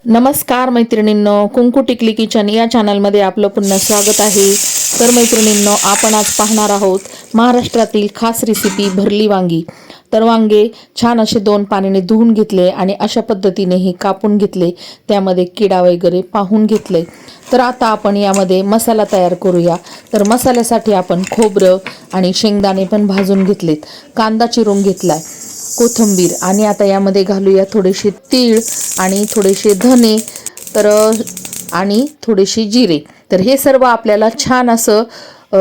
नमस्कार मैत्रिणींनो, कुंकू टिकली किचन या चॅनलमध्ये आपलं पुन्हा स्वागत आहे। तर मैत्रिणींनो, आपण आज पाहणार आहोत महाराष्ट्रातील खास रेसिपी भरली वांगी। तर वांगे छान असे 2 पाण्याने धुवून घेतले आणि अशा पद्धतीने हे कापून घेतले, त्यामध्ये किडा वगैरे पाहून घेतले। तर आता आपण यामध्ये मसाला तयार करूया। तर मसाल्यासाठी आपण खोबरं आणि शेंगदाणे पण भाजून घेतलेत, कांदा चिरून घेतलाय, कोथिंबीर आणि आता यामध्ये घालूया थोडेसे तीळ आणि थोडेसे धने आणि थोडेसे जिरे। तर हे सर्व आपल्याला छान असं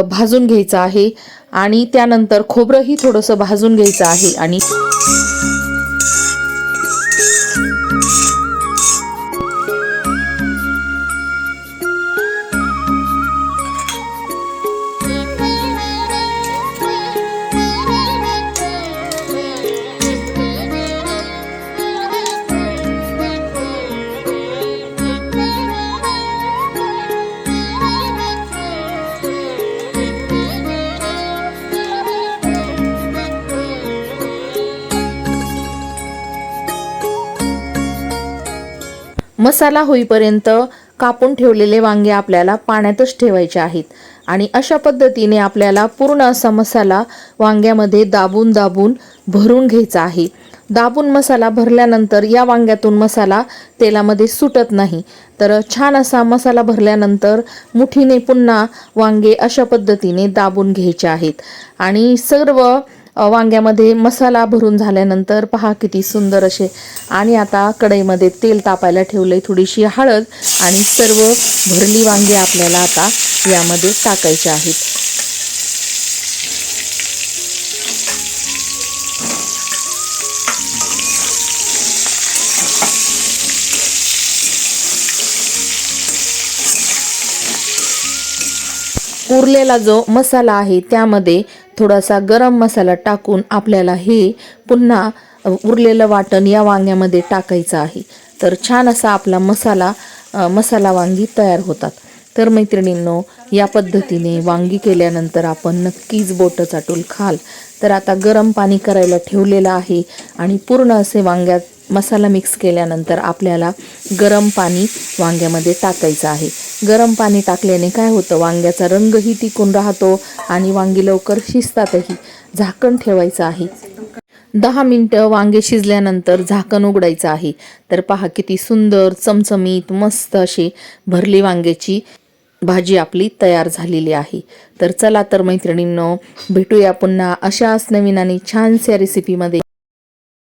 भाजून घ्यायचं आहे आणि त्यानंतर खोबरंही थोडंसं भाजून घ्यायचं आहे आणि मसाला होईपर्यंत कापून ठेवलेले वांगे आपल्याला पाण्यातच ठेवायचे आहेत आणि अशा पद्धतीने आपल्याला पूर्ण असा मसाला वांग्यामध्ये दाबून दाबून भरून घ्यायचा आहे। दाबून मसाला भरल्यानंतर या वांग्यातून मसाला तेलामध्ये सुटत नाही। तर छान असा मसाला भरल्यानंतर मुठीने पुन्हा वांगे अशा पद्धतीने दाबून घ्यायचे आहेत आणि सर्व वांग्यामध्ये मसाला भरून झाल्यानंतर पहा किती सुंदर असे। आणि आता कढईमध्ये तेल तापायला ठेवले, थोडीशी हळद आणि सर्व भरली वांगे आपल्याला आता यामध्ये टाकायचे आहेत। उरलेला जो मसाला आहे त्यामध्ये थोडासा गरम मसाला टाकून आपल्याला हे पुन्हा उरलेलं वाटण या वांग्यामध्ये टाकायचं आहे। तर छान असा आपला मसाला वांगी तयार होतात। तर मैत्रिणींनो, या पद्धतीने वांगी केल्यानंतर आपण नक्कीच बोटं चाटून खाल। तर आता गरम पाणी करायला ठेवलेलं आहे आणि पूर्ण असे वांग्यात मसाला मिक्स केल्यानंतर आपल्याला गरम पाणी वांग्यामध्ये टाकायचं आहे। गरम पाणी टाकल्याने काय होतं, वांग्याचा रंगही टिकून राहतो आणि वांगी लवकर शिजतातही। झाकण ठेवायचं आहे। 10 मिनिटं वांगे शिजल्यानंतर झाकण उघडायचं आहे। तर पहा किती सुंदर चमचमीत मस्त अशी भरली वांग्याची भाजी आपली तयार झालेली आहे। तर चला तर मैत्रिणींनो, भेटूया पुन्हा अशाच नवीन आणि छानशा रेसिपीमध्ये।